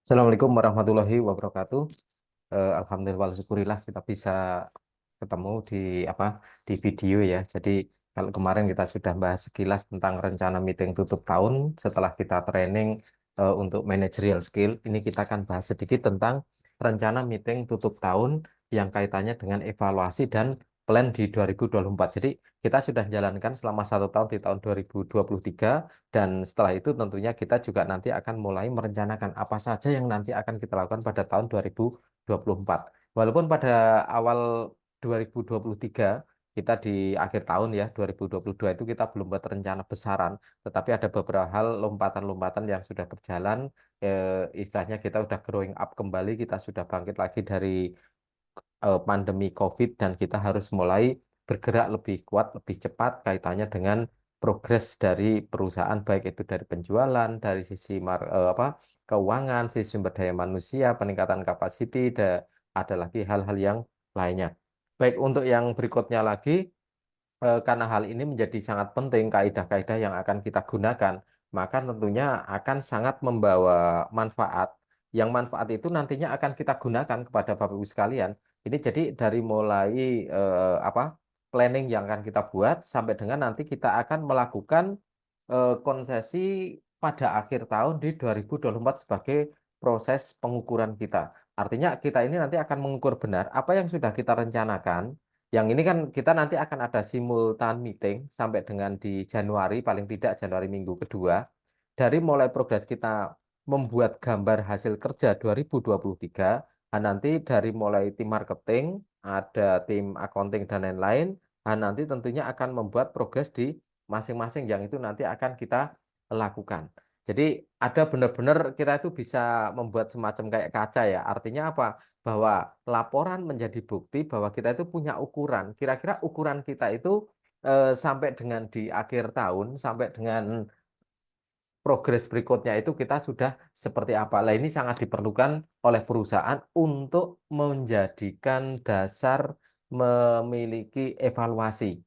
Assalamualaikum warahmatullahi wabarakatuh. Alhamdulillah, syukurillah kita bisa ketemu di video ya. Jadi kalau kemarin kita sudah bahas sekilas tentang rencana meeting tutup tahun setelah kita training untuk managerial skill, ini kita akan bahas sedikit tentang rencana meeting tutup tahun yang kaitannya dengan evaluasi dan plan di 2024. Jadi kita sudah jalankan selama 1 tahun di tahun 2023 dan setelah itu tentunya kita juga nanti akan mulai merencanakan apa saja yang nanti akan kita lakukan pada tahun 2024. Walaupun pada awal 2023 kita di akhir tahun ya 2022 itu kita belum buat rencana besaran, tetapi ada beberapa hal lompatan-lompatan yang sudah berjalan. Istilahnya kita udah growing up kembali, kita sudah bangkit lagi dari pandemi COVID dan kita harus mulai bergerak lebih kuat, lebih cepat kaitannya dengan progres dari perusahaan baik itu dari penjualan, dari sisi keuangan, sisi sumber daya manusia, peningkatan kapasiti, ada lagi hal-hal yang lainnya. Baik, untuk yang berikutnya lagi, karena hal ini menjadi sangat penting kaidah-kaidah yang akan kita gunakan, maka tentunya akan sangat membawa manfaat. Yang manfaat itu nantinya akan kita gunakan kepada Bapak Ibu sekalian. Ini jadi dari mulai planning yang akan kita buat sampai dengan nanti kita akan melakukan konsesi pada akhir tahun di 2024 sebagai proses pengukuran kita. Artinya kita ini nanti akan mengukur benar apa yang sudah kita rencanakan. Yang ini kan kita nanti akan ada simultan meeting sampai dengan di Januari, paling tidak Januari minggu kedua. Dari mulai progres kita membuat gambar hasil kerja 2023, nanti dari mulai tim marketing, ada tim accounting dan lain-lain, nanti tentunya akan membuat progres di masing-masing yang itu nanti akan kita lakukan. Jadi ada benar-benar kita itu bisa membuat semacam kayak kaca ya. Artinya apa? Bahwa laporan menjadi bukti bahwa kita itu punya ukuran. Kira-kira ukuran kita itu sampai dengan di akhir tahun, sampai dengan progres berikutnya itu kita sudah seperti apa. Lah ini sangat diperlukan oleh perusahaan untuk menjadikan dasar memiliki evaluasi.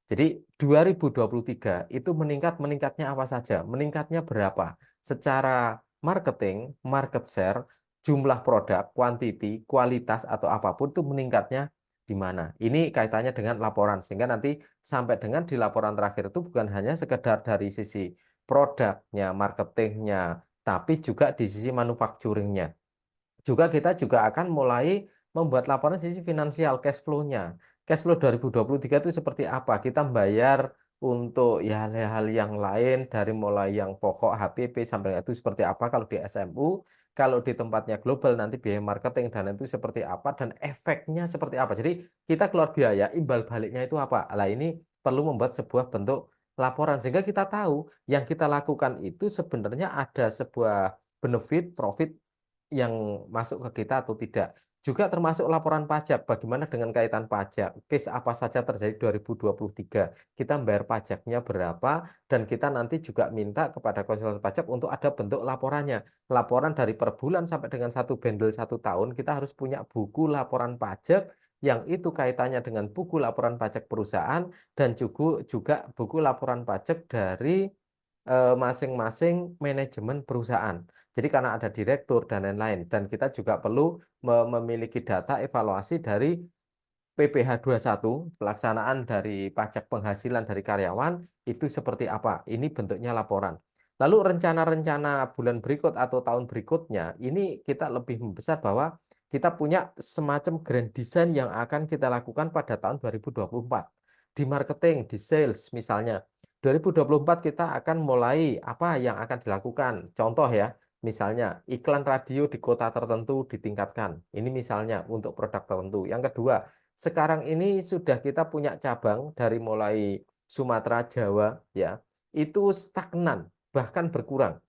Jadi 2023 itu meningkatnya apa saja? Meningkatnya berapa? Secara marketing, market share, jumlah produk, quantity, kualitas atau apapun itu meningkatnya di mana? Ini kaitannya dengan laporan sehingga nanti sampai dengan di laporan terakhir itu bukan hanya sekedar dari sisi produknya, marketingnya, tapi juga di sisi manufacturingnya. Juga kita juga akan mulai membuat laporan sisi finansial, cash flow-nya. Cash flow 2023 itu seperti apa? Kita bayar untuk ya hal-hal yang lain dari mulai yang pokok HPP sampai itu seperti apa kalau di SMU, kalau di tempatnya global nanti biaya marketing dan itu seperti apa dan efeknya seperti apa. Jadi kita keluar biaya, imbal baliknya itu apa? Lah ini perlu membuat sebuah bentuk laporan sehingga kita tahu yang kita lakukan itu sebenarnya ada sebuah benefit, profit yang masuk ke kita atau tidak. Juga termasuk laporan pajak, bagaimana dengan kaitan pajak, case apa saja terjadi 2023, kita bayar pajaknya berapa, dan kita nanti juga minta kepada konsultan pajak untuk ada bentuk laporannya. Laporan dari per bulan sampai dengan satu bundle 1 tahun, kita harus punya buku laporan pajak, yang itu kaitannya dengan buku laporan pajak perusahaan, dan juga buku laporan pajak dari masing-masing manajemen perusahaan. Jadi karena ada direktur dan lain-lain dan kita juga perlu memiliki data evaluasi dari PPh 21 pelaksanaan dari pajak penghasilan dari karyawan itu seperti apa. Ini bentuknya laporan. Lalu rencana-rencana bulan berikut atau tahun berikutnya ini kita lebih membesar bahwa kita punya semacam grand design yang akan kita lakukan pada tahun 2024. Di marketing, di sales misalnya. 2024 kita akan mulai apa yang akan dilakukan. Contoh ya, misalnya iklan radio di kota tertentu ditingkatkan. Ini misalnya untuk produk tertentu. Yang kedua, sekarang ini sudah kita punya cabang dari mulai Sumatera, Jawa, ya, itu stagnan, bahkan berkurang.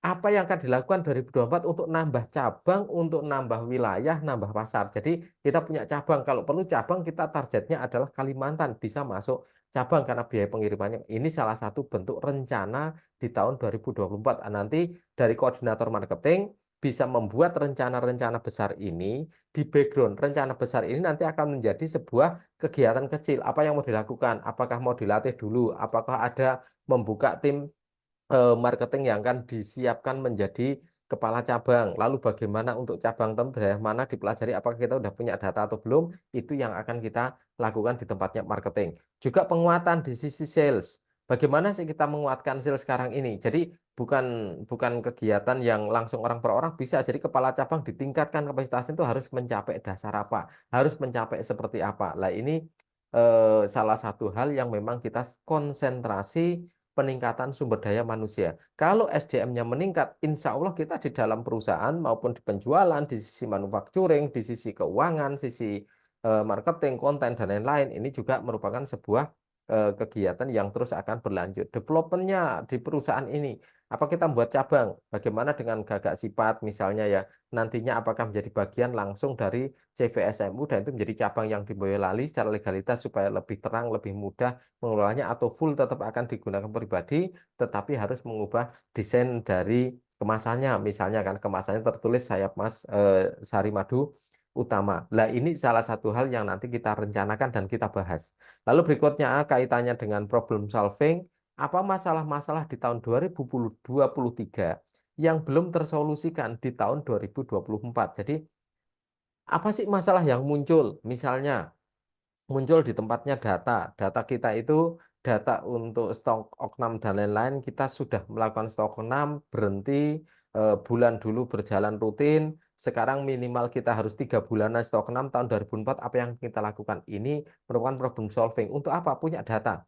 Apa yang akan dilakukan 2024 untuk nambah cabang, untuk nambah wilayah, nambah pasar. Jadi kita punya cabang, kalau perlu cabang kita targetnya adalah Kalimantan, bisa masuk cabang karena biaya pengirimannya. Ini salah satu bentuk rencana di tahun 2024. Nanti dari koordinator marketing bisa membuat rencana-rencana besar ini, di background rencana besar ini nanti akan menjadi sebuah kegiatan kecil. Apa yang mau dilakukan? Apakah mau dilatih dulu? Apakah ada membuka tim marketing yang akan disiapkan menjadi kepala cabang, lalu bagaimana untuk cabang tertentu daerah mana dipelajari, apakah kita udah punya data atau belum, itu yang akan kita lakukan di tempatnya marketing. Juga penguatan di sisi sales. Bagaimana sih kita menguatkan sales sekarang ini? Jadi bukan bukan kegiatan yang langsung orang per orang bisa. Jadi kepala cabang ditingkatkan kapasitasnya itu harus mencapai dasar apa, harus mencapai seperti apa. Lah ini salah satu hal yang memang kita konsentrasi peningkatan sumber daya manusia. Kalau SDM-nya meningkat, insya Allah kita di dalam perusahaan maupun di penjualan, di sisi manufacturing, di sisi keuangan, sisi marketing, konten, dan lain-lain, ini juga merupakan sebuah kegiatan yang terus akan berlanjut. Development-nya di perusahaan ini, apa kita membuat cabang? Bagaimana dengan Gagak Sifat misalnya ya, nantinya apakah menjadi bagian langsung dari CVSMU dan itu menjadi cabang yang di Boyolali secara legalitas supaya lebih terang, lebih mudah mengelolanya atau full tetap akan digunakan pribadi, tetapi harus mengubah desain dari kemasannya. Misalnya kan kemasannya tertulis sayap Mas Sari Madu Utama. Lah ini salah satu hal yang nanti kita rencanakan dan kita bahas. Lalu berikutnya kaitannya dengan problem solving, apa masalah-masalah di tahun 2023 yang belum tersolusikan di tahun 2024. Jadi apa sih masalah yang muncul? Misalnya muncul di tempatnya data. Data kita itu data untuk stok oknam dan lain-lain, kita sudah melakukan stok oknam, berhenti, bulan dulu berjalan rutin, sekarang minimal kita harus 3 bulanan stok oknam tahun 2004, apa yang kita lakukan? Ini merupakan problem solving. Untuk apa? Punya data.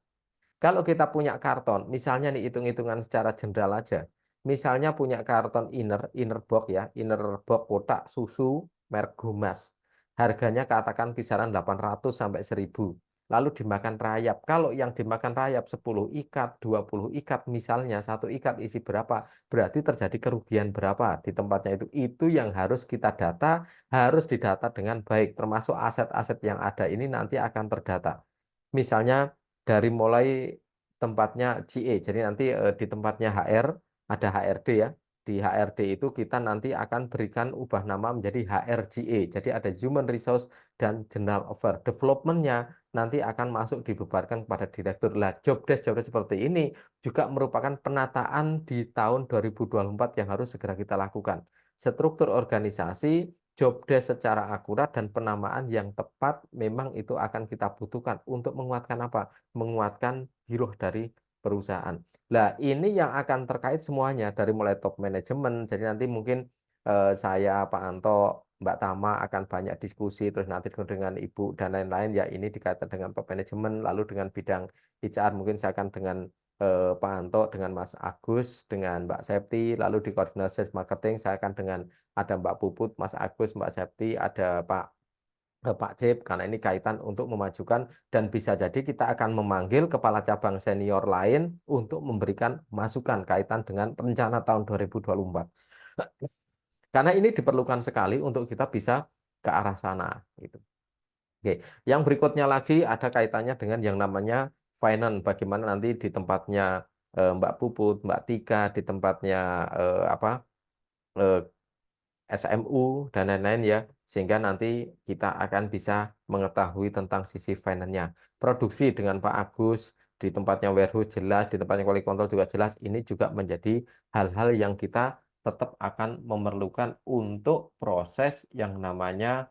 Kalau kita punya karton, misalnya nih hitung-hitungan secara general aja. Misalnya punya karton inner box ya, inner box kotak susu merek Gomas. Harganya katakan kisaran 800 sampai 1000. Lalu dimakan rayap. Kalau yang dimakan rayap 10 ikat, 20 ikat misalnya, satu ikat isi berapa? Berarti terjadi kerugian berapa di tempatnya itu. Itu yang harus kita data, harus didata dengan baik. Termasuk aset-aset yang ada ini nanti akan terdata. Misalnya dari mulai tempatnya GE. Jadi nanti di tempatnya HR ada HRD ya. Di HRD itu kita nanti akan berikan ubah nama menjadi HRGE. Jadi ada Human Resource dan General Offer. Development-nya nanti akan masuk dibebankan kepada direktur. Lah, job desk seperti ini juga merupakan penataan di tahun 2024 yang harus segera kita lakukan. Struktur organisasi, job desk secara akurat dan penamaan yang tepat memang itu akan kita butuhkan untuk menguatkan apa? Menguatkan giroh dari perusahaan. Nah, ini yang akan terkait semuanya dari mulai top manajemen. Jadi nanti mungkin saya, Pak Anto, Mbak Tama akan banyak diskusi, terus nanti dengan Ibu dan lain-lain ya ini dikaitkan dengan top manajemen, lalu dengan bidang HR mungkin saya akan dengan Pak Anto, dengan Mas Agus, dengan Mbak Septi, lalu di koordinasi marketing saya akan dengan ada Mbak Puput, Mas Agus, Mbak Septi, ada Pak Cip, karena ini kaitan untuk memajukan dan bisa jadi kita akan memanggil kepala cabang senior lain untuk memberikan masukan kaitan dengan rencana tahun 2024. Karena ini diperlukan sekali untuk kita bisa ke arah sana. Gitu. Oke, yang berikutnya lagi ada kaitannya dengan yang namanya finance. Bagaimana nanti di tempatnya Mbak Puput, Mbak Tika, di tempatnya eh, SMU dan lain-lain ya, sehingga nanti kita akan bisa mengetahui tentang sisi finance-nya. Produksi dengan Pak Agus, di tempatnya warehouse jelas, di tempatnya quality control juga jelas, ini juga menjadi hal-hal yang kita tetap akan memerlukan untuk proses yang namanya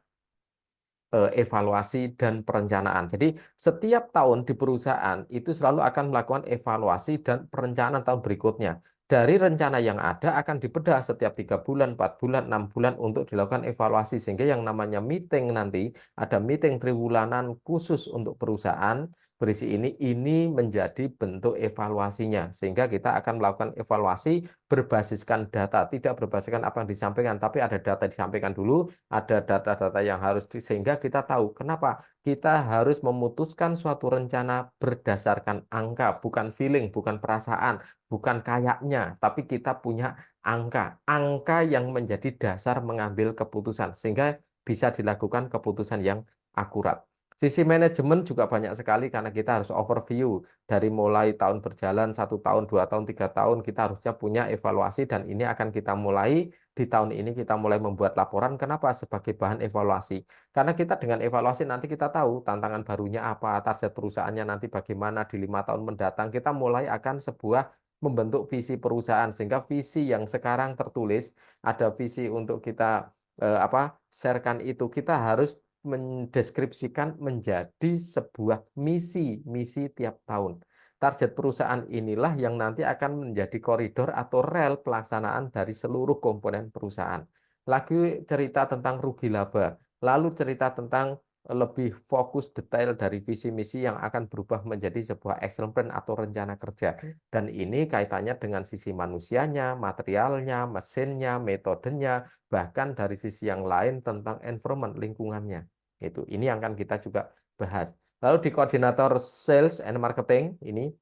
evaluasi dan perencanaan. Jadi setiap tahun di perusahaan itu selalu akan melakukan evaluasi dan perencanaan tahun berikutnya. Dari rencana yang ada akan dibedah setiap 3 bulan, 4 bulan, 6 bulan untuk dilakukan evaluasi sehingga yang namanya meeting nanti ada meeting triwulanan khusus untuk perusahaan berisi ini menjadi bentuk evaluasinya sehingga kita akan melakukan evaluasi berbasiskan data, tidak berbasiskan apa yang disampaikan, tapi ada data disampaikan dulu, ada data-data yang harus sehingga kita tahu kenapa kita harus memutuskan suatu rencana berdasarkan angka, bukan feeling, bukan perasaan, bukan kayaknya, tapi kita punya angka, angka yang menjadi dasar mengambil keputusan sehingga bisa dilakukan keputusan yang akurat. Sisi manajemen juga banyak sekali karena kita harus overview dari mulai tahun berjalan 1 tahun, 2 tahun, 3 tahun kita harusnya punya evaluasi dan ini akan kita mulai di tahun ini kita mulai membuat laporan. Kenapa? Sebagai bahan evaluasi. Karena kita dengan evaluasi nanti kita tahu tantangan barunya apa, target perusahaannya nanti bagaimana di 5 tahun mendatang. Kita mulai akan sebuah membentuk visi perusahaan sehingga visi yang sekarang tertulis ada visi untuk kita sharekan itu kita harus mendeskripsikan menjadi sebuah misi tiap tahun. Target perusahaan inilah yang nanti akan menjadi koridor atau rel pelaksanaan dari seluruh komponen perusahaan. Lagi cerita tentang rugi laba, lalu cerita tentang lebih fokus detail dari visi misi yang akan berubah menjadi sebuah action plan atau rencana kerja. Dan ini kaitannya dengan sisi manusianya, materialnya, mesinnya, metodenya, bahkan dari sisi yang lain tentang environment, lingkungannya. Ini yang akan kita juga bahas. Lalu di koordinator sales and marketing ini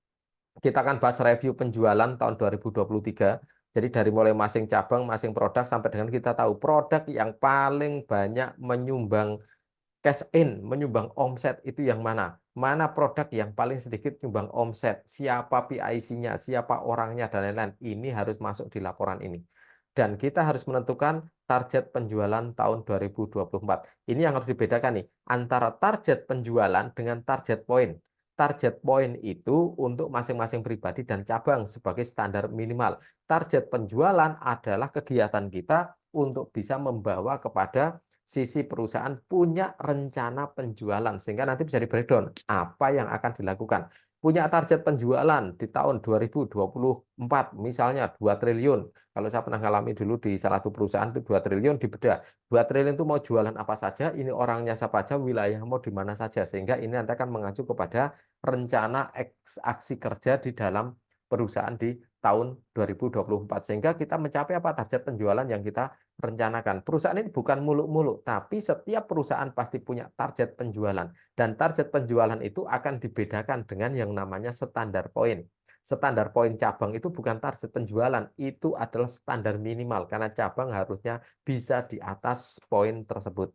kita akan bahas review penjualan tahun 2023. Jadi dari mulai masing cabang, masing produk sampai dengan kita tahu produk yang paling banyak menyumbang cash in, menyumbang omset itu yang mana? Mana produk yang paling sedikit menyumbang omset? Siapa PIC-nya? Siapa orangnya? Dan lain-lain. Ini harus masuk di laporan ini. Dan kita harus menentukan target penjualan tahun 2024. Ini yang harus dibedakan nih, antara target penjualan dengan target point. Target point itu untuk masing-masing pribadi dan cabang sebagai standar minimal. Target penjualan adalah kegiatan kita untuk bisa membawa kepada sisi perusahaan punya rencana penjualan sehingga nanti bisa di-breakdown apa yang akan dilakukan. Punya target penjualan di tahun 2024 misalnya 2 triliun. Kalau saya pernah ngalami dulu di salah satu perusahaan itu 2 triliun dibedah. 2 triliun itu mau jualan apa saja, ini orangnya siapa saja, wilayah mau di mana saja sehingga ini nanti akan mengacu kepada rencana aksi kerja di dalam perusahaan di tahun 2024 sehingga kita mencapai apa target penjualan yang kita rencanakan. Perusahaan ini bukan muluk-muluk, tapi setiap perusahaan pasti punya target penjualan. Dan target penjualan itu akan dibedakan dengan yang namanya standar poin. Standar poin cabang itu bukan target penjualan, itu adalah standar minimal, karena cabang harusnya bisa di atas poin tersebut.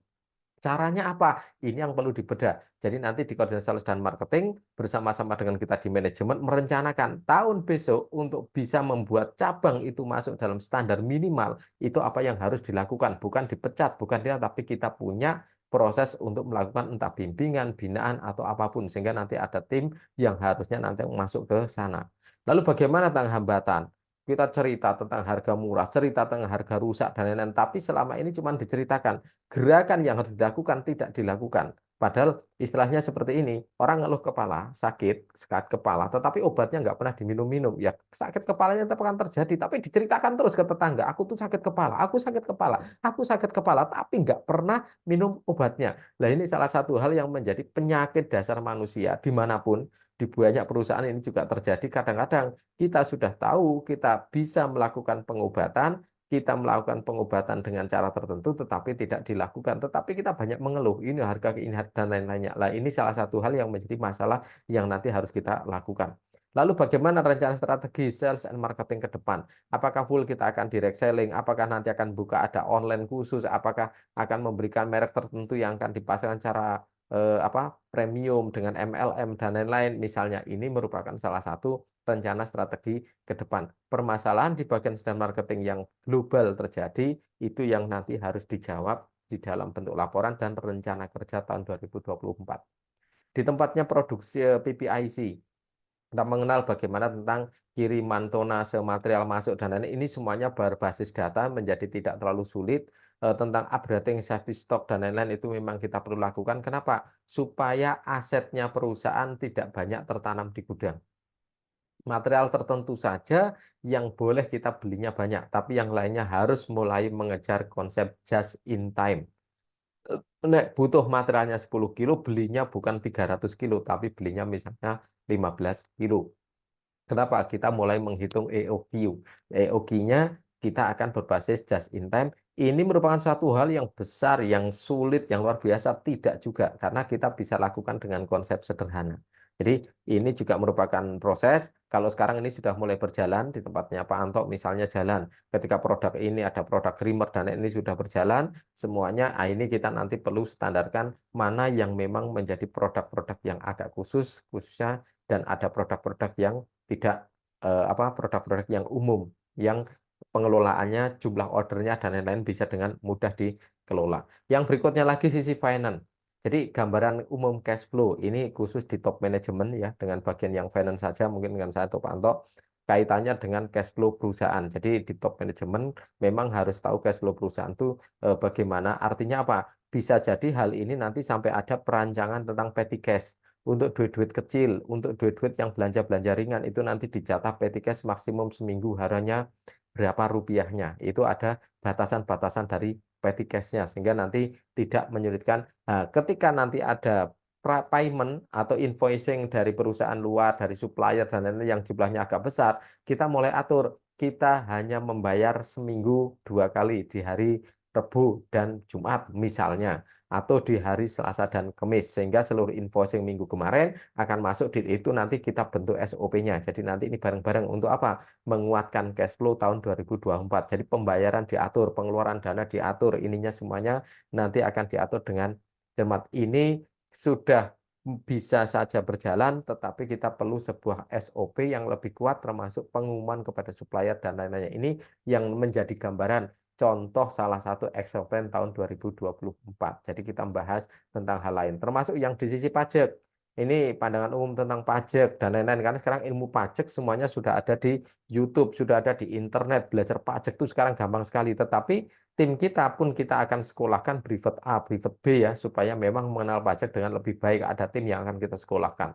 Caranya apa? Ini yang perlu dibedah. Jadi nanti di koordinasi sales dan marketing bersama-sama dengan kita di manajemen merencanakan tahun besok untuk bisa membuat cabang itu masuk dalam standar minimal, itu apa yang harus dilakukan. Bukan dipecat, bukan dia, tapi kita punya proses untuk melakukan entah bimbingan, binaan, atau apapun. Sehingga nanti ada tim yang harusnya nanti masuk ke sana. Lalu bagaimana tentang hambatan? Kita cerita tentang harga murah, cerita tentang harga rusak, dan lain-lain. Tapi selama ini cuma diceritakan gerakan yang harus dilakukan tidak dilakukan. Padahal istilahnya seperti ini, orang ngeluh kepala, sakit kepala, tetapi obatnya nggak pernah diminum-minum. Ya sakit kepalanya tetap akan terjadi, tapi diceritakan terus ke tetangga, aku tuh sakit kepala, aku sakit kepala, aku sakit kepala, tapi nggak pernah minum obatnya. Nah ini salah satu hal yang menjadi penyakit dasar manusia, dimanapun, di banyak perusahaan ini juga terjadi. Kadang-kadang kita sudah tahu, kita bisa melakukan pengobatan, kita melakukan pengobatan dengan cara tertentu tetapi tidak dilakukan, tetapi kita banyak mengeluh ini harga ini dan lain-lainnya. Lah ini salah satu hal yang menjadi masalah yang nanti harus kita lakukan. Lalu bagaimana rencana strategi sales and marketing ke depan? Apakah full kita akan direct selling? Apakah nanti akan buka ada online khusus? Apakah akan memberikan merek tertentu yang akan dipasarkan secara premium dengan MLM dan lain-lain? Misalnya ini merupakan salah satu rencana strategi ke depan. Permasalahan di bagian sales marketing yang global terjadi, itu yang nanti harus dijawab di dalam bentuk laporan dan rencana kerja tahun 2024. Di tempatnya produksi PPIC, kita mengenal bagaimana tentang kiriman tonnase material masuk dan lain-lain. Ini semuanya berbasis data menjadi tidak terlalu sulit. Tentang upgrading safety stock dan lain-lain itu memang kita perlu lakukan. Kenapa? Supaya asetnya perusahaan tidak banyak tertanam di gudang. Material tertentu saja yang boleh kita belinya banyak, tapi yang lainnya harus mulai mengejar konsep just in time. Nek butuh materialnya 10 kilo, belinya bukan 300 kilo, tapi belinya misalnya 15 kilo. Kenapa? Kita mulai menghitung EOQ. EOQ-nya kita akan berbasis just in time. Ini merupakan suatu hal yang besar, yang sulit, yang luar biasa. Tidak juga, karena kita bisa lakukan dengan konsep sederhana. Jadi ini juga merupakan proses. Kalau sekarang ini sudah mulai berjalan di tempatnya Pak Anto, misalnya jalan. Ketika produk ini ada produk creamer dan ini sudah berjalan, semuanya ini kita nanti perlu standarkan mana yang memang menjadi produk-produk yang agak khususnya, dan ada produk-produk yang tidak produk-produk yang umum yang pengelolaannya, jumlah ordernya dan lain-lain bisa dengan mudah dikelola. Yang berikutnya lagi sisi finance. Jadi gambaran umum cash flow ini khusus di top management ya, dengan bagian yang finance saja mungkin dengan saya atau Pak Anto. kaitannya dengan cash flow perusahaan. Jadi di top manajemen memang harus tahu cash flow perusahaan itu bagaimana. Artinya apa? Bisa jadi hal ini nanti sampai ada perancangan tentang petty cash. Untuk duit-duit kecil, untuk duit-duit yang belanja-belanja ringan, itu nanti dicatat petty cash maksimum seminggu harinya berapa rupiahnya. Itu ada batasan-batasan dari petty cash-nya, sehingga nanti tidak menyulitkan. Nah, ketika nanti ada payment atau invoicing dari perusahaan luar, dari supplier dan lain-lain yang jumlahnya agak besar, kita mulai atur. Kita hanya membayar seminggu 2 kali di hari Rabu dan Jumat misalnya, atau di hari Selasa dan Kamis, sehingga seluruh invoicing minggu kemarin akan masuk di itu, nanti kita bentuk SOP-nya. Jadi nanti ini bareng-bareng untuk apa? Menguatkan cash flow tahun 2024. Jadi pembayaran diatur, pengeluaran dana diatur, ininya semuanya nanti akan diatur dengan cermat. Ini sudah bisa saja berjalan, tetapi kita perlu sebuah SOP yang lebih kuat, termasuk pengumuman kepada supplier dan lain-lainnya. Ini yang menjadi gambaran contoh salah satu action plan tahun 2024. Jadi kita membahas tentang hal lain, termasuk yang di sisi pajak. Ini pandangan umum tentang pajak dan lain-lain. Karena sekarang ilmu pajak semuanya sudah ada di YouTube, sudah ada di internet. Belajar pajak itu sekarang gampang sekali. Tetapi tim kita pun kita akan sekolahkan privat A, privat B ya, supaya memang mengenal pajak dengan lebih baik. Ada tim yang akan kita sekolahkan.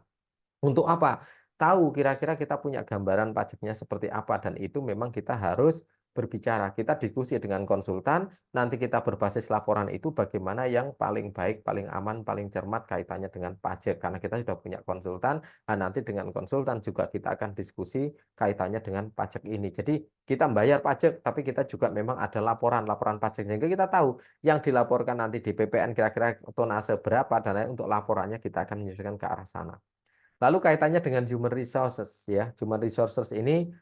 Untuk apa? Tahu kira-kira kita punya gambaran pajaknya seperti apa, dan itu memang kita harus berbicara. Kita diskusi dengan konsultan, nanti kita berbasis laporan itu bagaimana yang paling baik, paling aman, paling cermat kaitannya dengan pajak. Karena kita sudah punya konsultan, nah nanti dengan konsultan juga kita akan diskusi kaitannya dengan pajak ini. Jadi kita bayar pajak, tapi kita juga memang ada laporan pajaknya. Jadi kita tahu yang dilaporkan nanti di PPN kira-kira tonase berapa, dan lain untuk laporannya kita akan menyesuaikan ke arah sana. Lalu kaitannya dengan human resources ya. Human resources ini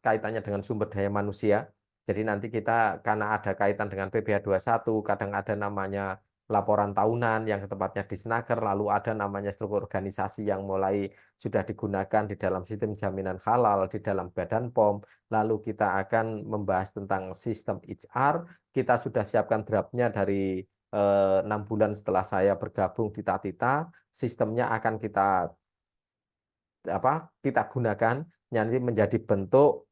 kaitannya dengan sumber daya manusia. Jadi nanti kita karena ada kaitan dengan PBH 21, kadang ada namanya laporan tahunan yang tepatnya di Snaker, lalu ada namanya struktur organisasi yang mulai sudah digunakan di dalam sistem jaminan halal, di dalam Badan POM. Lalu kita akan membahas tentang sistem HR. Kita sudah siapkan draftnya dari 6 bulan setelah saya bergabung di Tatita. Sistemnya akan kita gunakan nanti menjadi bentuk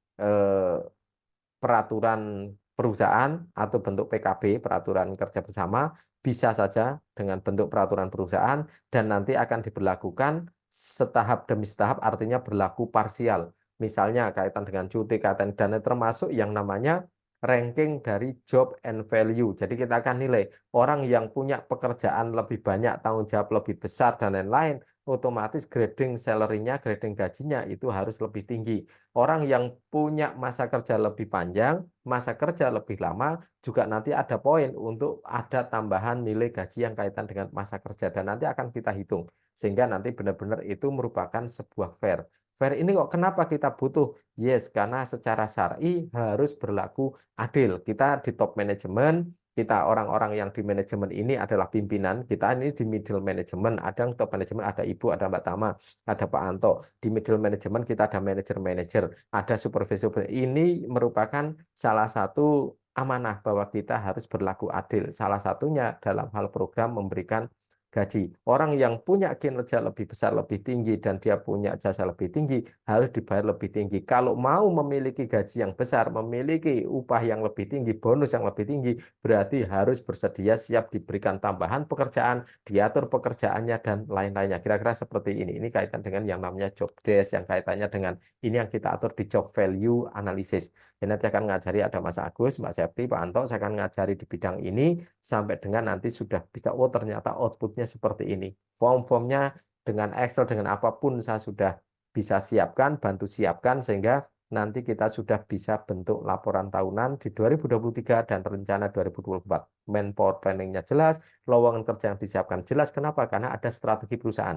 peraturan perusahaan atau bentuk PKB, peraturan kerja bersama, bisa saja dengan bentuk peraturan perusahaan, dan nanti akan diberlakukan setahap demi setahap, artinya berlaku parsial. Misalnya kaitan dengan cuti, kaitan dana, termasuk yang namanya ranking dari job and value. Jadi kita akan nilai orang yang punya pekerjaan lebih banyak, tanggung jawab lebih besar dan lain-lain, otomatis grading salary-nya, grading gajinya itu harus lebih tinggi. Orang yang punya masa kerja lebih panjang, masa kerja lebih lama, juga nanti ada poin untuk ada tambahan nilai gaji yang kaitan dengan masa kerja. Dan nanti akan kita hitung. Sehingga nanti benar-benar itu merupakan sebuah fair. Fair ini kok kenapa kita butuh? Yes, karena secara syar'i harus berlaku adil. Kita di top manajemen, kita orang-orang yang di manajemen ini adalah pimpinan, kita ini di middle management, ada yang top manajemen, ada Ibu, ada Mbak Tama, ada Pak Anto. Di middle management kita ada manajer-manajer, ada supervisor. Ini merupakan salah satu amanah bahwa kita harus berlaku adil. Salah satunya dalam hal program memberikan gaji. Orang yang punya kinerja lebih besar, lebih tinggi, dan dia punya jasa lebih tinggi, harus dibayar lebih tinggi. Kalau mau memiliki gaji yang besar, memiliki upah yang lebih tinggi, bonus yang lebih tinggi, berarti harus bersedia siap diberikan tambahan pekerjaan, diatur pekerjaannya, dan lain-lainnya. Kira-kira seperti ini. Ini kaitan dengan yang namanya job desk, yang kaitannya dengan ini yang kita atur di job value analysis. Dan nanti akan ngajari ada Mas Agus, Mbak Septi, Pak Anto, saya akan ngajari di bidang ini sampai dengan nanti sudah bisa, oh ternyata outputnya seperti ini. Form-formnya dengan Excel, dengan apapun saya sudah bisa siapkan, bantu siapkan, sehingga nanti kita sudah bisa bentuk laporan tahunan di 2023 dan rencana 2024. Manpower planning-nya jelas, lowongan kerja yang disiapkan jelas. Kenapa? Karena ada strategi perusahaan.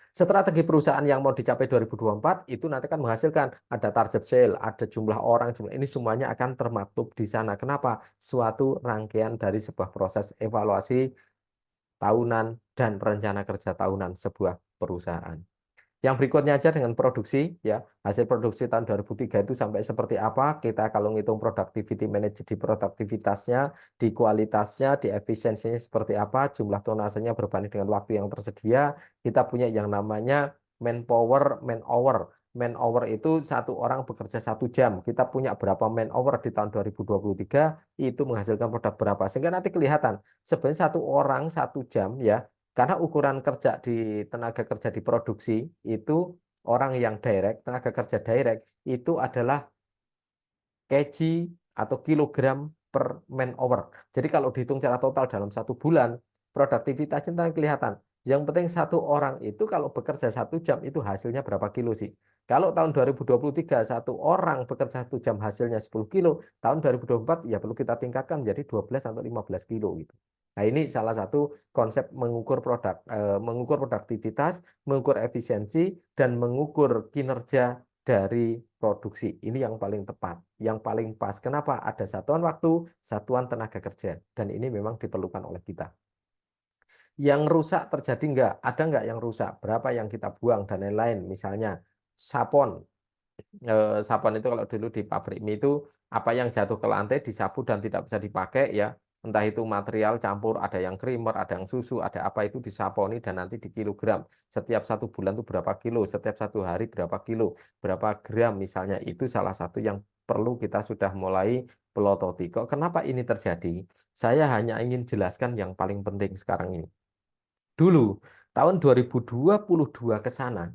Strategi perusahaan yang mau dicapai 2024 itu nanti akan menghasilkan ada target sale, ada jumlah orang, jumlah ini semuanya akan termaktub di sana. Kenapa? Suatu rangkaian dari sebuah proses evaluasi tahunan dan rencana kerja tahunan sebuah perusahaan. Yang berikutnya aja dengan produksi ya. Hasil produksi tahun 2003 itu sampai seperti apa? Kita kalau ngitung productivity manager di produktivitasnya, di kualitasnya, di efisiensinya seperti apa, jumlah tonasenya berbanding dengan waktu yang tersedia, kita punya yang namanya manpower, man hour. man hour itu satu orang bekerja 1 jam. Kita punya berapa man hour di tahun 2023 itu menghasilkan produk berapa. Sehingga nanti kelihatan sebenarnya satu orang 1 jam ya. Karena ukuran kerja di tenaga kerja di produksi itu orang yang direct, tenaga kerja direct itu adalah kg atau kilogram per man hour. Jadi kalau dihitung secara total dalam 1 bulan, produktivitasnya nanti kelihatan. Yang penting satu orang itu kalau bekerja 1 jam itu hasilnya berapa kilo sih? Kalau tahun 2023 satu orang bekerja 1 jam hasilnya 10 kilo, tahun 2024 ya perlu kita tingkatkan menjadi 12 atau 15 kilo gitu. Nah ini salah satu konsep mengukur produktivitas, mengukur efisiensi, dan mengukur kinerja dari produksi. Ini yang paling tepat, yang paling pas. Kenapa? Ada satuan waktu, satuan tenaga kerja. Dan ini memang diperlukan oleh kita. Yang rusak terjadi enggak? Ada enggak yang rusak? Berapa yang kita buang dan lain-lain. Misalnya sapon. Sapon itu kalau dulu di pabrik mie itu apa yang jatuh ke lantai disapu dan tidak bisa dipakai ya. Entah itu material campur, ada yang krimer, ada yang susu, ada apa itu disaponi dan nanti di kilogram. Setiap 1 bulan itu berapa kilo, setiap 1 hari berapa kilo, berapa gram misalnya. Itu salah satu yang perlu kita sudah mulai pelototi. Kok kenapa ini terjadi? Saya hanya ingin jelaskan yang paling penting sekarang ini. Dulu, tahun 2022 ke sana,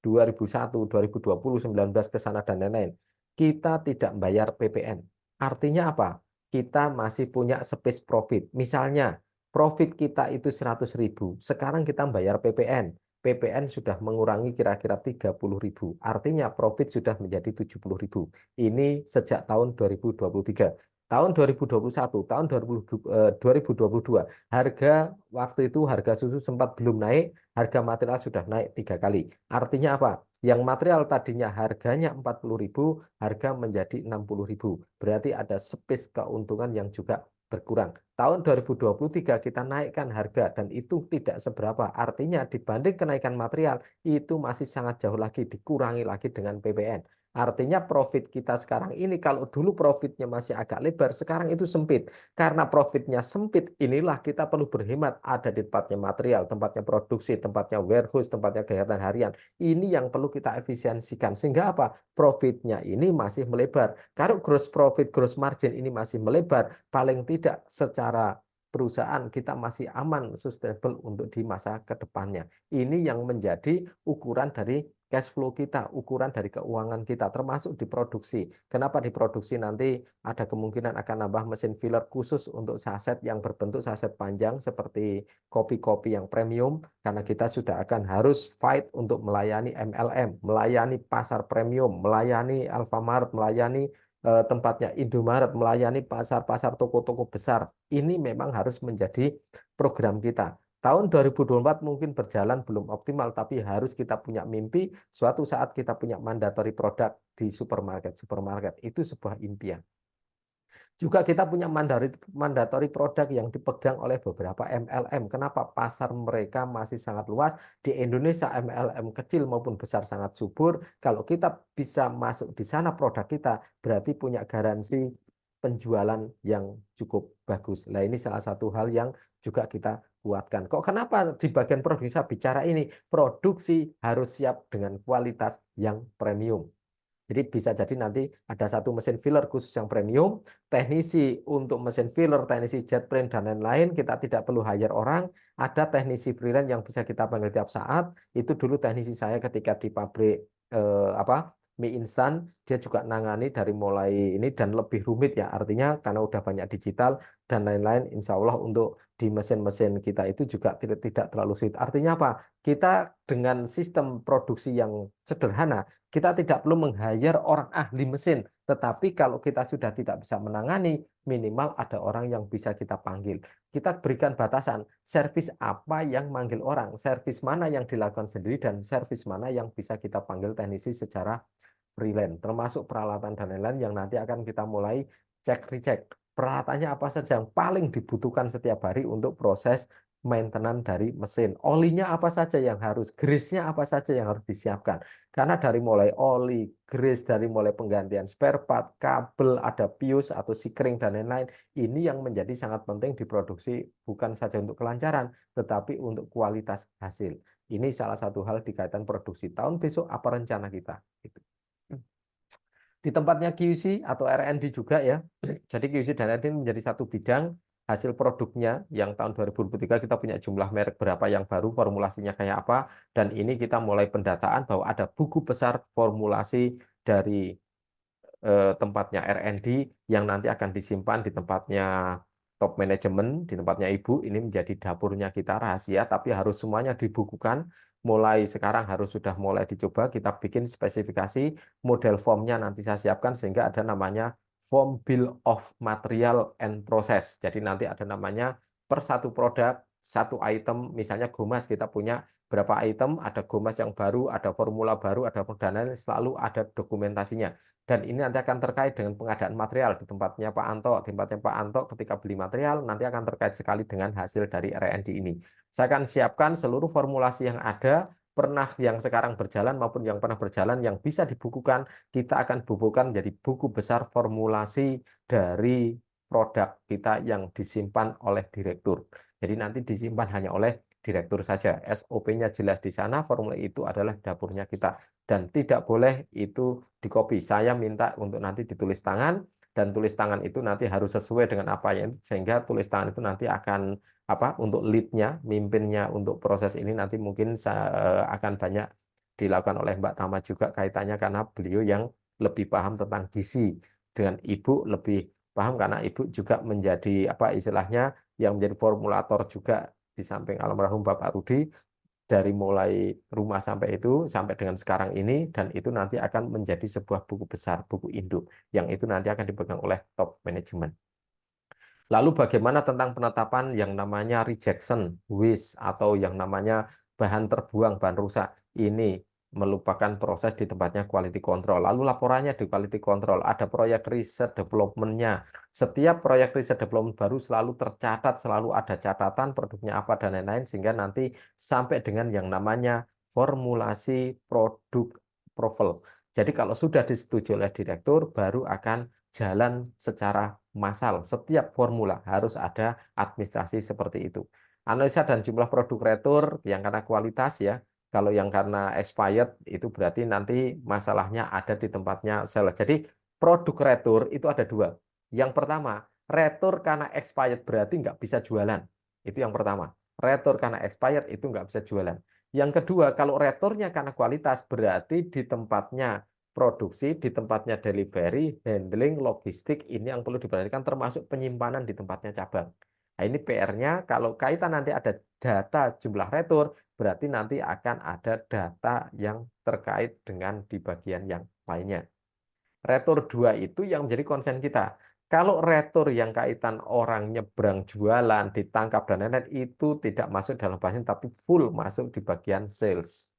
2001, 2020, 19 ke sana dan lain-lain, kita tidak bayar PPN. Artinya apa? Kita masih punya space profit. Misalnya, profit kita itu 100.000, sekarang kita bayar PPN. PPN sudah mengurangi kira-kira 30.000. Artinya profit sudah menjadi 70.000. Ini sejak tahun 2023. Tahun 2021, tahun 2022, harga waktu itu harga susu sempat belum naik, harga material sudah naik 3 kali. Artinya apa? Yang material tadinya harganya 40.000, harga menjadi 60.000. Berarti ada space keuntungan yang juga berkurang. Tahun 2023 kita naikkan harga dan itu tidak seberapa. Artinya dibanding kenaikan material itu masih sangat jauh lagi, dikurangi lagi dengan PPN. Artinya profit kita sekarang ini kalau dulu profitnya masih agak lebar, sekarang itu sempit. Karena profitnya sempit, inilah kita perlu berhemat. Ada di tempatnya material, tempatnya produksi, tempatnya warehouse, tempatnya kegiatan harian. Ini yang perlu kita efisiensikan. Sehingga apa? Profitnya ini masih melebar. Kalau gross profit, gross margin ini masih melebar, paling tidak secara perusahaan kita masih aman, sustainable untuk di masa ke depannya. Ini yang menjadi ukuran dari cash flow kita, ukuran dari keuangan kita, termasuk di produksi. Kenapa di produksi nanti ada kemungkinan akan nambah mesin filler khusus untuk saset yang berbentuk saset panjang seperti kopi-kopi yang premium, karena kita sudah akan harus fight untuk melayani MLM, melayani pasar premium, melayani Alfamart, melayani tempatnya Indomaret, melayani pasar-pasar toko-toko besar. Ini memang harus menjadi program kita. Tahun 2024 mungkin berjalan belum optimal, tapi harus kita punya mimpi suatu saat kita punya mandatory produk di supermarket. Itu sebuah impian. Juga kita punya mandatory produk yang dipegang oleh beberapa MLM. Kenapa? Pasar mereka masih sangat luas. Di Indonesia MLM kecil maupun besar sangat subur. Kalau kita bisa masuk di sana produk kita, berarti punya garansi penjualan yang cukup bagus. Nah ini salah satu hal yang juga kita kuatkan. Kok kenapa di bagian produksi saya bicara ini? Produksi harus siap dengan kualitas yang premium. Jadi bisa jadi nanti ada satu mesin filler khusus yang premium, teknisi untuk mesin filler, teknisi jet print dan lain-lain, kita tidak perlu hire orang, ada teknisi freelance yang bisa kita panggil tiap saat. Itu dulu teknisi saya ketika di pabrik mie instan, dia juga nangani dari mulai ini dan lebih rumit ya. Artinya karena udah banyak digital dan lain-lain, insya Allah untuk di mesin-mesin kita itu juga tidak terlalu sulit. Artinya apa? Kita dengan sistem produksi yang sederhana, kita tidak perlu meng-hire orang ahli mesin, tetapi kalau kita sudah tidak bisa menangani, minimal ada orang yang bisa kita panggil. Kita berikan batasan, servis apa yang manggil orang, servis mana yang dilakukan sendiri, dan servis mana yang bisa kita panggil teknisi secara freelance, termasuk peralatan dan lain-lain yang nanti akan kita mulai cek-recheck. Peralatannya apa saja yang paling dibutuhkan setiap hari untuk proses maintenance dari mesin. Olinya apa saja yang harus, grease-nya apa saja yang harus disiapkan. Karena dari mulai oli, grease, dari mulai penggantian spare part, kabel, ada fuse atau sikring dan lain-lain, ini yang menjadi sangat penting diproduksi bukan saja untuk kelancaran, tetapi untuk kualitas hasil. Ini salah satu hal di kaitan produksi. Tahun besok apa rencana kita? Gitu. Di tempatnya QC atau R&D juga ya. Jadi QC dan R&D menjadi satu bidang. Hasil produknya yang tahun 2023 kita punya jumlah merek berapa yang baru, formulasinya kayak apa. Dan ini kita mulai pendataan bahwa ada buku besar formulasi dari tempatnya R&D yang nanti akan disimpan di tempatnya top manajemen, di tempatnya Ibu. Ini menjadi dapurnya kita rahasia, tapi harus semuanya dibukukan. Mulai sekarang harus sudah mulai dicoba. Kita bikin spesifikasi model formnya nanti saya siapkan sehingga ada namanya form bill of material and process. Jadi nanti ada namanya per satu produk, satu item, misalnya gomas kita punya berapa item, ada gomas yang baru, ada formula baru, ada dan lain selalu ada dokumentasinya. Dan ini nanti akan terkait dengan pengadaan material di tempatnya Pak Anto. Di tempatnya Pak Anto ketika beli material nanti akan terkait sekali dengan hasil dari R&D ini. Saya akan siapkan seluruh formulasi yang ada, pernah yang sekarang berjalan maupun yang pernah berjalan yang bisa dibukukan. Kita akan bukukan menjadi buku besar formulasi dari produk kita yang disimpan oleh direktur. Jadi nanti disimpan hanya oleh direktur saja. SOP-nya jelas di sana, formula itu adalah dapurnya kita. Dan tidak boleh itu di copy. Saya minta untuk nanti ditulis tangan dan tulis tangan itu nanti harus sesuai dengan apa yang sehingga tulis tangan itu nanti akan apa untuk lead-nya, mimpinnya untuk proses ini nanti mungkin akan banyak dilakukan oleh Mbak Tama juga kaitannya karena beliau yang lebih paham tentang gizi dengan Ibu lebih paham karena Ibu juga menjadi apa istilahnya yang menjadi formulator juga di samping almarhum Bapak Rudi dari mulai rumah sampai itu sampai dengan sekarang ini dan itu nanti akan menjadi sebuah buku besar, buku induk yang itu nanti akan dipegang oleh top manajemen. Lalu bagaimana tentang penetapan yang namanya rejection, waste atau yang namanya bahan terbuang, bahan rusak? Ini melupakan proses di tempatnya quality control. Lalu laporannya di quality control, ada proyek riset development-nya. Setiap proyek riset development baru selalu tercatat, selalu ada catatan produknya apa dan lain-lain sehingga nanti sampai dengan yang namanya formulasi produk approval. Jadi kalau sudah disetujui oleh direktur, baru akan jalan secara massal. Setiap formula harus ada administrasi seperti itu. Analisa dan jumlah produk retur yang karena kualitas ya. Kalau yang karena expired itu berarti nanti masalahnya ada di tempatnya sales. Jadi produk retur itu ada dua. Yang pertama, retur karena expired berarti nggak bisa jualan. Itu yang pertama. Retur karena expired itu nggak bisa jualan. Yang kedua, kalau returnya karena kualitas berarti di tempatnya produksi, di tempatnya delivery, handling, logistik, ini yang perlu diperhatikan termasuk penyimpanan di tempatnya cabang. Nah, ini PR-nya kalau kaitan nanti ada data jumlah retur, berarti nanti akan ada data yang terkait dengan di bagian yang lainnya. Retur 2 itu yang menjadi konsen kita. Kalau retur yang kaitan orang nyebrang jualan, ditangkap dan lain-lain, itu tidak masuk dalam bagian, tapi full masuk di bagian sales.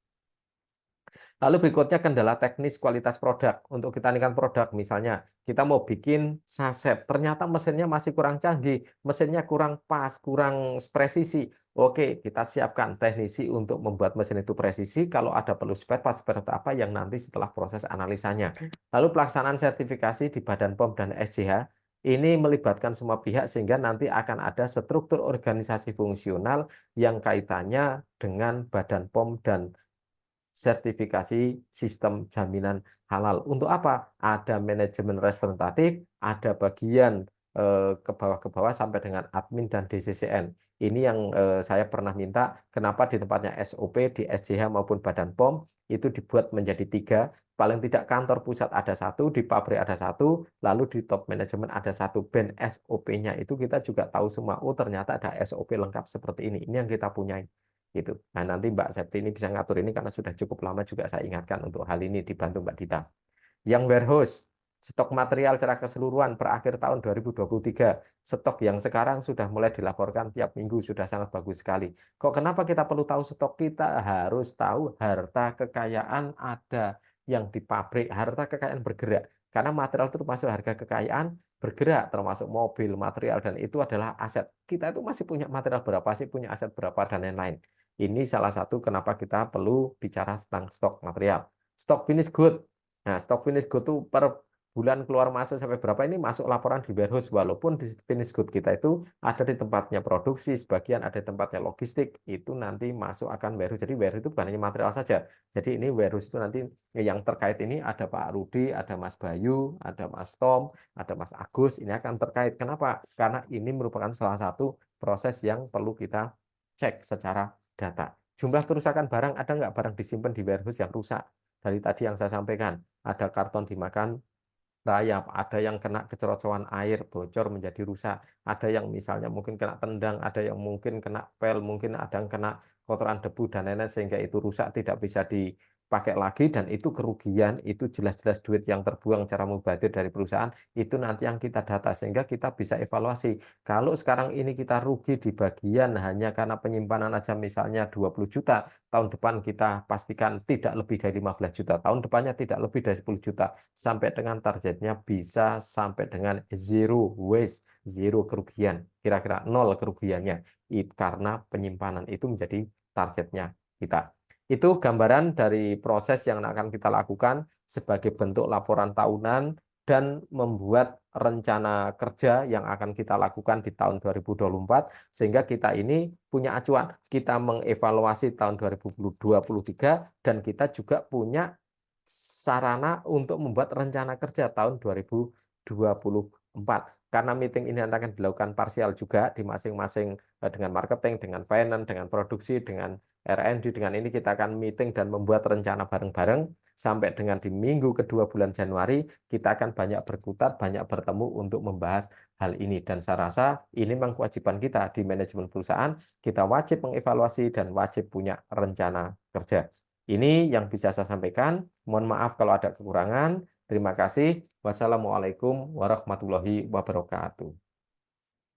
Lalu berikutnya kendala teknis kualitas produk. Untuk kita naikkan produk, misalnya kita mau bikin saset, ternyata mesinnya masih kurang canggih, mesinnya kurang pas, kurang presisi. Oke, kita siapkan teknisi untuk membuat mesin itu presisi. Kalau ada perlu spare part apa yang nanti setelah proses analisanya. Lalu pelaksanaan sertifikasi di Badan POM dan SCH. Ini melibatkan semua pihak sehingga nanti akan ada struktur organisasi fungsional yang kaitannya dengan Badan POM dan sertifikasi sistem jaminan halal. Untuk apa? Ada manajemen representatif, ada bagian ke bawah sampai dengan admin dan DCCN. Ini yang saya pernah minta, kenapa di tempatnya SOP, di SCH maupun Badan POM, itu dibuat menjadi 3, paling tidak kantor pusat ada 1, di pabrik ada 1, lalu di top manajemen ada 1, ben SOP-nya itu kita juga tahu semua, oh ternyata ada SOP lengkap seperti ini yang kita punya gitu. Nah, nanti Mbak Septi ini bisa ngatur ini karena sudah cukup lama juga saya ingatkan untuk hal ini dibantu Mbak Dita. Yang warehouse, stok material secara keseluruhan per akhir tahun 2023, stok yang sekarang sudah mulai dilaporkan tiap minggu sudah sangat bagus sekali. Kok kenapa kita perlu tahu stok? Kita harus tahu harta kekayaan ada yang di pabrik, harta kekayaan bergerak. Karena material itu termasuk harga kekayaan bergerak, termasuk mobil, material, dan itu adalah aset. Kita itu masih punya material berapa sih, punya aset berapa, dan lain-lain. Ini salah satu kenapa kita perlu bicara tentang stok material. Stok finish good. Nah, stok finish good itu per bulan keluar masuk sampai berapa ini masuk laporan di warehouse, walaupun di finished good kita itu ada di tempatnya produksi, sebagian ada di tempatnya logistik, itu nanti masuk akan warehouse. Jadi warehouse itu bukan hanya material saja. Jadi ini warehouse itu nanti yang terkait ini ada Pak Rudi, ada Mas Bayu, ada Mas Tom, ada Mas Agus, ini akan terkait. Kenapa? Karena ini merupakan salah satu proses yang perlu kita cek secara data. Jumlah kerusakan barang, ada nggak barang disimpan di warehouse yang rusak? Dari tadi yang saya sampaikan, ada karton dimakan rayap, ada yang kena kecerocohan air, bocor menjadi rusak, ada yang misalnya mungkin kena tendang, ada yang mungkin kena pel, mungkin ada yang kena kotoran debu dan lain-lain sehingga itu rusak tidak bisa dipakai lagi dan itu kerugian, itu jelas-jelas duit yang terbuang cara mubazir dari perusahaan, itu nanti yang kita data sehingga kita bisa evaluasi. Kalau sekarang ini kita rugi di bagian hanya karena penyimpanan aja misalnya 20 juta, tahun depan kita pastikan tidak lebih dari 15 juta, tahun depannya tidak lebih dari 10 juta, sampai dengan targetnya bisa sampai dengan zero waste, zero kerugian, kira-kira nol kerugiannya, karena penyimpanan itu menjadi targetnya kita. Itu gambaran dari proses yang akan kita lakukan sebagai bentuk laporan tahunan dan membuat rencana kerja yang akan kita lakukan di tahun 2024 sehingga kita ini punya acuan. Kita mengevaluasi tahun 2023 dan kita juga punya sarana untuk membuat rencana kerja tahun 2024. Karena meeting ini nanti akan dilakukan parsial juga di masing-masing dengan marketing, dengan finance, dengan produksi, dengan R&D, dengan ini kita akan meeting dan membuat rencana bareng-bareng sampai dengan di minggu kedua bulan Januari kita akan banyak berkutat, banyak bertemu untuk membahas hal ini dan saya rasa ini memang kewajiban kita di manajemen perusahaan, kita wajib mengevaluasi dan wajib punya rencana kerja. Ini yang bisa saya sampaikan. Mohon maaf kalau ada kekurangan. Terima kasih. Wassalamualaikum warahmatullahi wabarakatuh.